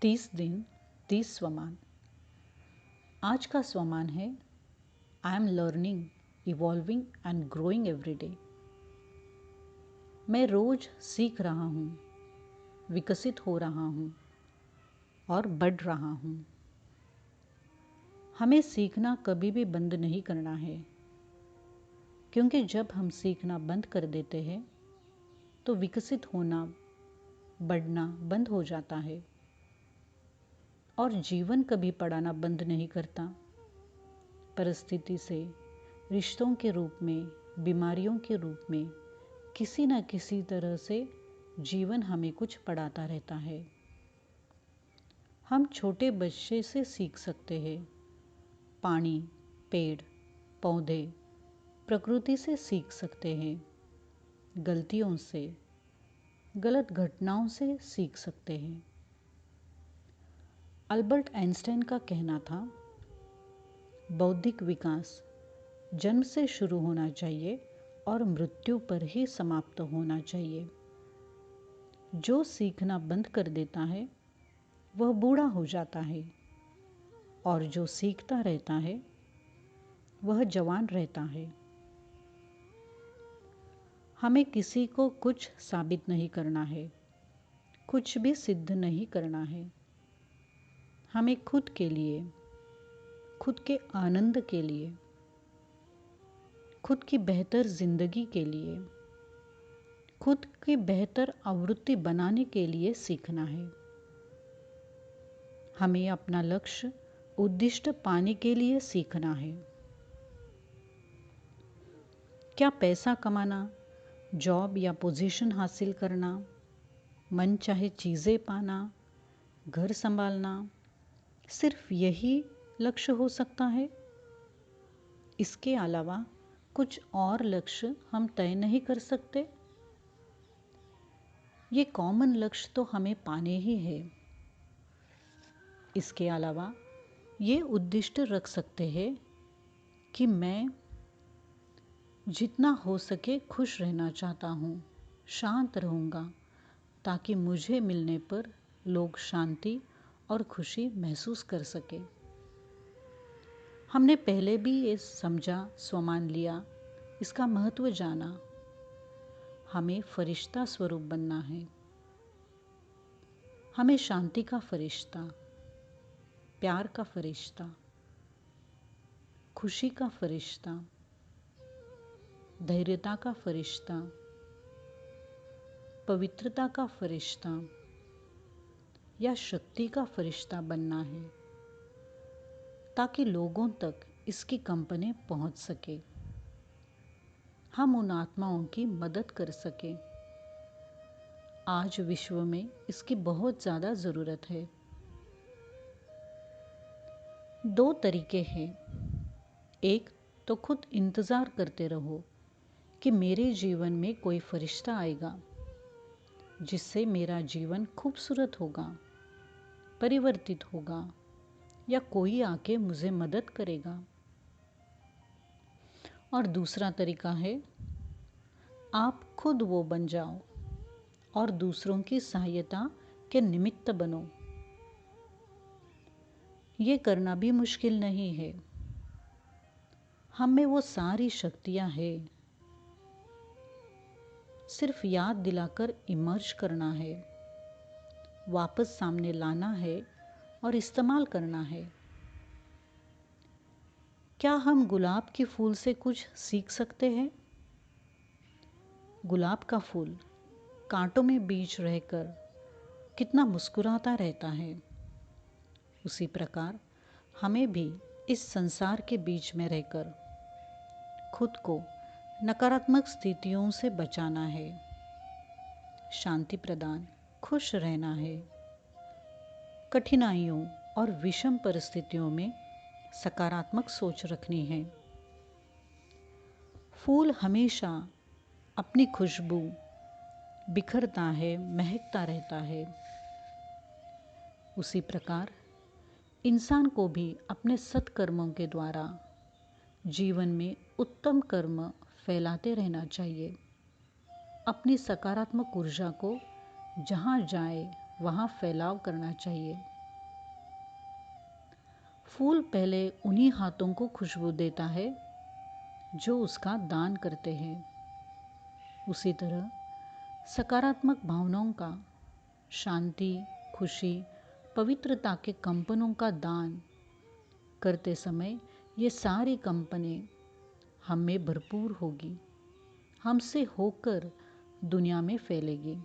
30 दिन 30 स्वमान। आज का स्वमान है I am learning, evolving and growing every day. मैं रोज सीख रहा हूँ, विकसित हो रहा हूँ और बढ़ रहा हूँ। हमें सीखना कभी भी बंद नहीं करना है, क्योंकि जब हम सीखना बंद कर देते हैं तो विकसित होना, बढ़ना बंद हो जाता है। और जीवन कभी पढ़ाना बंद नहीं करता। परिस्थिति से, रिश्तों के रूप में, बीमारियों के रूप में किसी न किसी तरह से जीवन हमें कुछ पढ़ाता रहता है। हम छोटे बच्चे से सीख सकते हैं, पानी, पेड़, पौधे, प्रकृति से सीख सकते हैं, गलतियों से, गलत घटनाओं से सीख सकते हैं। अल्बर्ट आइंस्टाइन का कहना था, बौद्धिक विकास जन्म से शुरू होना चाहिए और मृत्यु पर ही समाप्त होना चाहिए। जो सीखना बंद कर देता है वह बूढ़ा हो जाता है, और जो सीखता रहता है वह जवान रहता है। हमें किसी को कुछ साबित नहीं करना है, कुछ भी सिद्ध नहीं करना है। हमें खुद के लिए, खुद के आनंद के लिए, खुद की बेहतर जिंदगी के लिए, खुद की बेहतर आवृत्ति बनाने के लिए सीखना है। हमें अपना लक्ष्य, उद्दिष्ट पाने के लिए सीखना है। क्या पैसा कमाना, जॉब या पोजीशन हासिल करना, मन चाहे चीज़ें पाना, घर संभालना, सिर्फ यही लक्ष्य हो सकता है? इसके अलावा कुछ और लक्ष्य हम तय नहीं कर सकते? ये कॉमन लक्ष्य तो हमें पाने ही है। इसके अलावा ये उद्दिष्ट रख सकते हैं कि मैं जितना हो सके खुश रहना चाहता हूँ, शांत रहूँगा, ताकि मुझे मिलने पर लोग शांति और खुशी महसूस कर सके। हमने पहले भी ये समझा, स्वमान लिया, इसका महत्व जाना। हमें फरिश्ता स्वरूप बनना है। हमें शांति का फरिश्ता, प्यार का फरिश्ता, खुशी का फरिश्ता, धैर्यता का फरिश्ता, पवित्रता का फरिश्ता या शक्ति का फरिश्ता बनना है, ताकि लोगों तक इसकी कंपनी पहुंच सके, हम उन आत्माओं की मदद कर सके। आज विश्व में इसकी बहुत ज़्यादा ज़रूरत है। 2 तरीके हैं। एक तो खुद इंतज़ार करते रहो कि मेरे जीवन में कोई फरिश्ता आएगा जिससे मेरा जीवन खूबसूरत होगा, परिवर्तित होगा, या कोई आके मुझे मदद करेगा। और दूसरा तरीका है, आप खुद वो बन जाओ और दूसरों की सहायता के निमित्त बनो। ये करना भी मुश्किल नहीं है। हम में वो सारी शक्तियाँ हैं, सिर्फ याद दिलाकर इमर्ज करना है, वापस सामने लाना है और इस्तेमाल करना है। क्या हम गुलाब के फूल से कुछ सीख सकते हैं? गुलाब का फूल कांटों में बीच रहकर कितना मुस्कुराता रहता है, उसी प्रकार हमें भी इस संसार के बीच में रहकर खुद को नकारात्मक स्थितियों से बचाना है, शांति प्रदान, खुश रहना है, कठिनाइयों और विषम परिस्थितियों में सकारात्मक सोच रखनी है। फूल हमेशा अपनी खुशबू बिखरता है, महकता रहता है। उसी प्रकार इंसान को भी अपने सत्कर्मों के द्वारा जीवन में उत्तम कर्म फैलाते रहना चाहिए। अपनी सकारात्मक ऊर्जा को जहाँ जाए वहाँ फैलाव करना चाहिए। फूल पहले उन्हीं हाथों को खुशबू देता है जो उसका दान करते हैं। उसी तरह सकारात्मक भावनाओं का, शांति, खुशी, पवित्रता के कंपनों का दान करते समय ये सारी कंपनें हम में भरपूर होगी, हमसे होकर दुनिया में फैलेगी,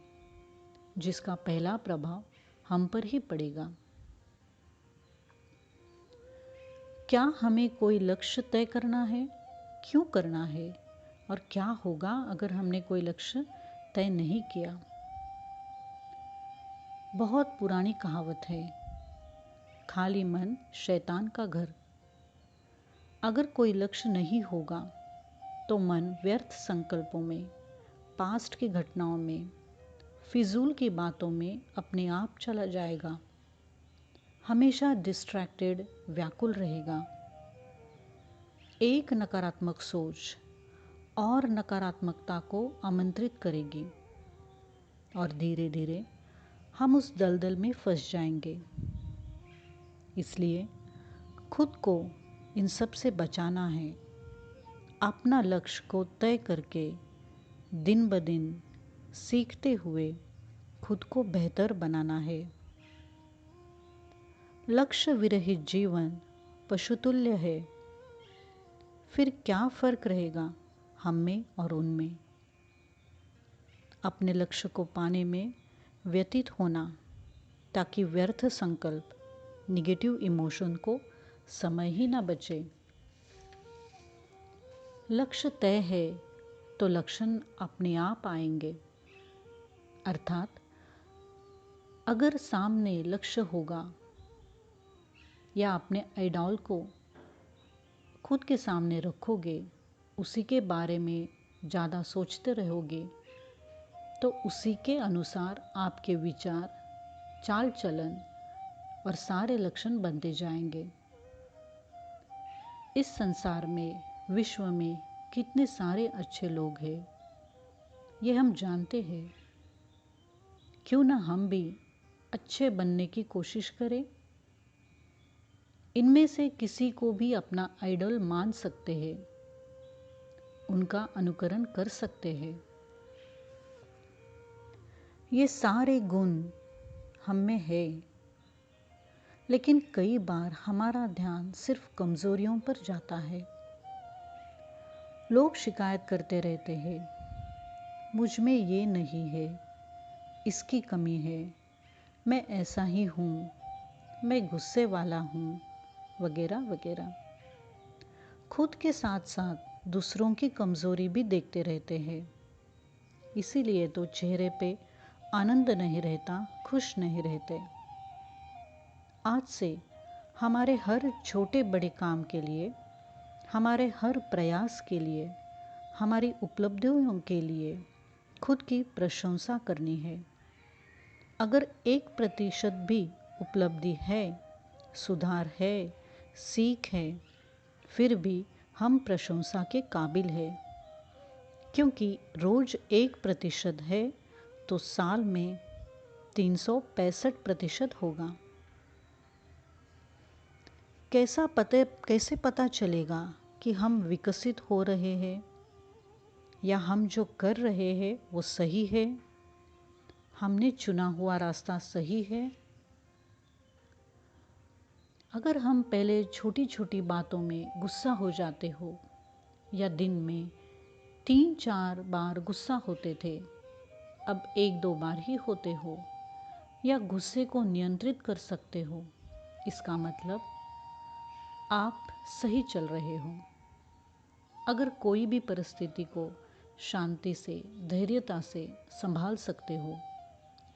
जिसका पहला प्रभाव हम पर ही पड़ेगा। क्या हमें कोई लक्ष्य तय करना है? क्यों करना है? और क्या होगा अगर हमने कोई लक्ष्य तय नहीं किया? बहुत पुरानी कहावत है, खाली मन शैतान का घर। अगर कोई लक्ष्य नहीं होगा तो मन व्यर्थ संकल्पों में, पास्ट की घटनाओं में, फिजूल की बातों में अपने आप चला जाएगा, हमेशा डिस्ट्रैक्टेड, व्याकुल रहेगा। एक नकारात्मक सोच और नकारात्मकता को आमंत्रित करेगी और धीरे धीरे हम उस दलदल में फंस जाएंगे। इसलिए खुद को इन सब से बचाना है। अपना लक्ष्य को तय करके दिन ब दिन सीखते हुए खुद को बेहतर बनाना है। लक्ष्य विरहित जीवन पशुतुल्य है। फिर क्या फर्क रहेगा हम में और उनमें? अपने लक्ष्य को पाने में व्यतीत होना, ताकि व्यर्थ संकल्प, निगेटिव इमोशन को समय ही ना बचे। लक्ष्य तय है तो लक्षण अपने आप आएंगे। अर्थात अगर सामने लक्ष्य होगा या अपने आइडॉल को खुद के सामने रखोगे, उसी के बारे में ज़्यादा सोचते रहोगे, तो उसी के अनुसार आपके विचार, चाल चलन और सारे लक्षण बनते जाएंगे। इस संसार में, विश्व में कितने सारे अच्छे लोग हैं, ये हम जानते हैं। क्यों ना हम भी अच्छे बनने की कोशिश करें? इनमें से किसी को भी अपना आइडल मान सकते हैं, उनका अनुकरण कर सकते हैं। ये सारे गुण हम में है, लेकिन कई बार हमारा ध्यान सिर्फ कमजोरियों पर जाता है। लोग शिकायत करते रहते हैं, मुझ में ये नहीं है, इसकी कमी है, मैं ऐसा ही हूँ, मैं गुस्से वाला हूँ, वगैरह वगैरह। खुद के साथ साथ दूसरों की कमजोरी भी देखते रहते हैं। इसीलिए तो चेहरे पे आनंद नहीं रहता, खुश नहीं रहते। आज से हमारे हर छोटे बड़े काम के लिए, हमारे हर प्रयास के लिए, हमारी उपलब्धियों के लिए खुद की प्रशंसा करनी है। अगर 1% भी उपलब्धि है, सुधार है, सीख है, फिर भी हम प्रशंसा के काबिल हैं। क्योंकि रोज 1% है तो साल में 365% होगा। कैसे पता चलेगा कि हम विकसित हो रहे हैं या हम जो कर रहे हैं वो सही है, हमने चुना हुआ रास्ता सही है? अगर हम पहले छोटी छोटी बातों में गुस्सा हो जाते हो या दिन में 3-4 बार गुस्सा होते थे, अब 1-2 बार ही होते हो या गुस्से को नियंत्रित कर सकते हो, इसका मतलब आप सही चल रहे हो। अगर कोई भी परिस्थिति को शांति से, धैर्यता से संभाल सकते हो,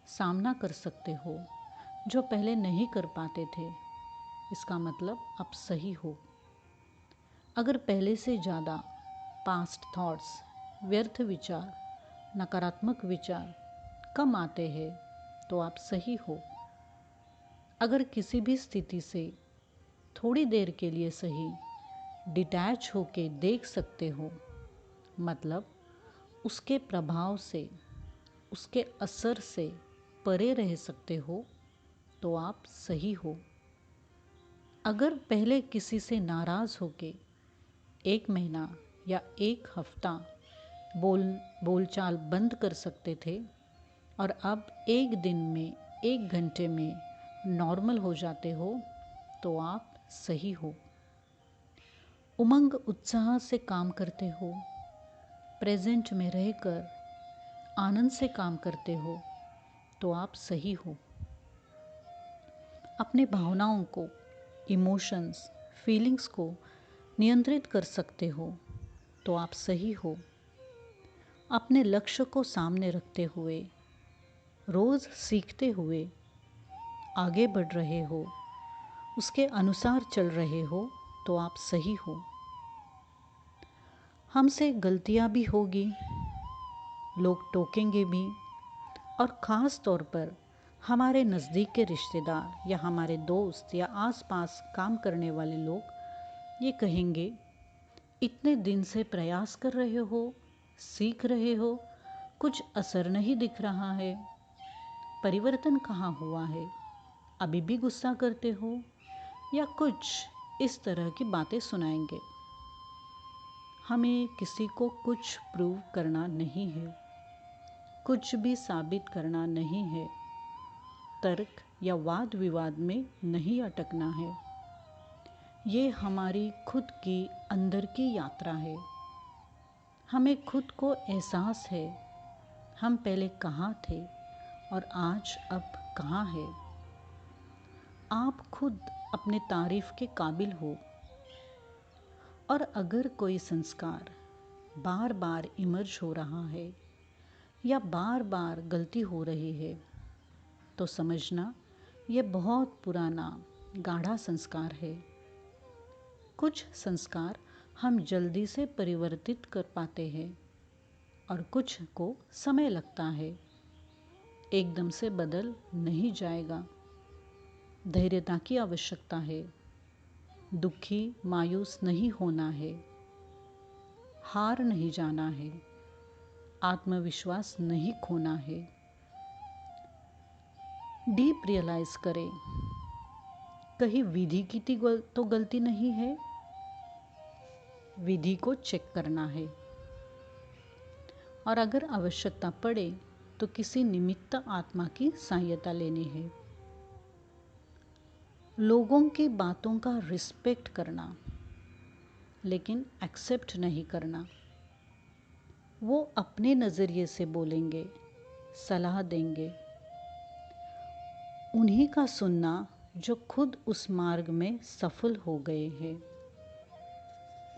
सामना कर सकते हो, जो पहले नहीं कर पाते थे, इसका मतलब आप सही हो। अगर पहले से ज़्यादा पास्ट थॉट्स, व्यर्थ विचार, नकारात्मक विचार कम आते हैं तो आप सही हो। अगर किसी भी स्थिति से थोड़ी देर के लिए सही डिटैच होके देख सकते हो, मतलब उसके प्रभाव से, उसके असर से परे रह सकते हो तो आप सही हो। अगर पहले किसी से नाराज़ होके 1 महीना या 1 हफ्ता बोलचाल बंद कर सकते थे और अब 1 दिन में 1 घंटे में नॉर्मल हो जाते हो तो आप सही हो। उमंग उत्साह से काम करते हो, प्रेजेंट में रहकर आनंद से काम करते हो तो आप सही हो। अपने भावनाओं को, इमोशंस, फीलिंग्स को नियंत्रित कर सकते हो तो आप सही हो। अपने लक्ष्य को सामने रखते हुए, रोज़ सीखते हुए आगे बढ़ रहे हो, उसके अनुसार चल रहे हो तो आप सही हो। हमसे गलतियाँ भी होगी, लोग टोकेंगे भी, और ख़ास तौर पर हमारे नज़दीक के रिश्तेदार या हमारे दोस्त या आसपास काम करने वाले लोग ये कहेंगे, इतने दिन से प्रयास कर रहे हो, सीख रहे हो, कुछ असर नहीं दिख रहा है, परिवर्तन कहाँ हुआ है, अभी भी गुस्सा करते हो, या कुछ इस तरह की बातें सुनाएंगे। हमें किसी को कुछ प्रूव करना नहीं है, कुछ भी साबित करना नहीं है, तर्क या वाद विवाद में नहीं अटकना है। ये हमारी खुद की अंदर की यात्रा है। हमें खुद को एहसास है हम पहले कहाँ थे और आज अब कहाँ है। आप खुद अपने तारीफ के काबिल हो, और अगर कोई संस्कार बार बार इमर्ज हो रहा है या बार बार गलती हो रही है तो समझना यह बहुत पुराना गाढ़ा संस्कार है। कुछ संस्कार हम जल्दी से परिवर्तित कर पाते हैं और कुछ को समय लगता है, एकदम से बदल नहीं जाएगा। धैर्यता की आवश्यकता है, दुखी मायूस नहीं होना है, हार नहीं जाना है, आत्मविश्वास नहीं खोना है। डीप रियलाइज करें, कहीं विधि की तो गलती नहीं है, विधि को चेक करना है, और अगर आवश्यकता पड़े तो किसी निमित्त आत्मा की सहायता लेनी है। लोगों की बातों का रिस्पेक्ट करना, लेकिन एक्सेप्ट नहीं करना। वो अपने नज़रिए से बोलेंगे, सलाह देंगे, उन्हीं का सुनना जो खुद उस मार्ग में सफल हो गए हैं,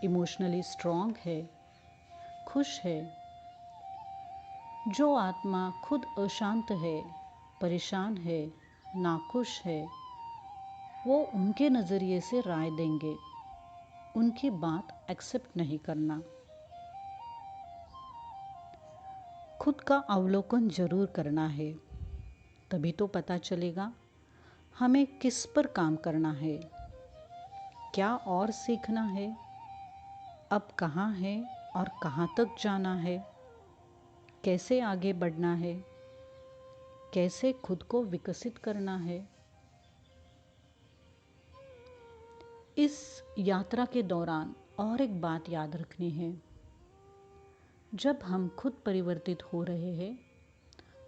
इमोशनली स्ट्रांग है, खुश है। जो आत्मा खुद अशांत है, परेशान है, नाखुश है, वो उनके नज़रिए से राय देंगे, उनकी बात एक्सेप्ट नहीं करना। खुद का अवलोकन जरूर करना है, तभी तो पता चलेगा हमें किस पर काम करना है, क्या और सीखना है, अब कहाँ है और कहाँ तक जाना है, कैसे आगे बढ़ना है, कैसे खुद को विकसित करना है। इस यात्रा के दौरान और एक बात याद रखनी है, जब हम खुद परिवर्तित हो रहे हैं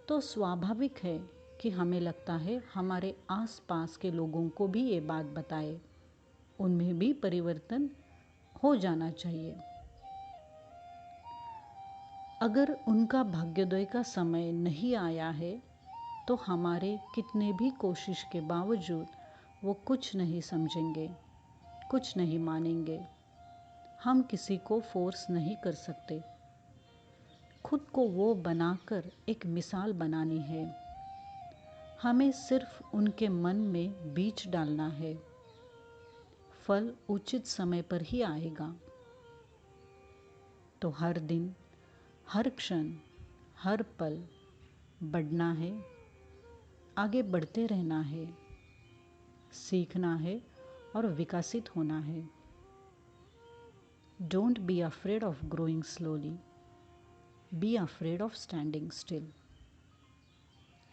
तो स्वाभाविक है कि हमें लगता है हमारे आसपास के लोगों को भी ये बात बताए, उनमें भी परिवर्तन हो जाना चाहिए। अगर उनका भाग्योदय का समय नहीं आया है तो हमारे कितने भी कोशिश के बावजूद वो कुछ नहीं समझेंगे, कुछ नहीं मानेंगे। हम किसी को फोर्स नहीं कर सकते, खुद को वो बनाकर एक मिसाल बनानी है। हमें सिर्फ उनके मन में बीज डालना है, फल उचित समय पर ही आएगा। तो हर दिन, हर क्षण, हर पल बढ़ना है, आगे बढ़ते रहना है, सीखना है और विकसित होना है। Don't be afraid of growing slowly, be afraid of standing still.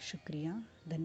शुक्रिया, धन्यवाद।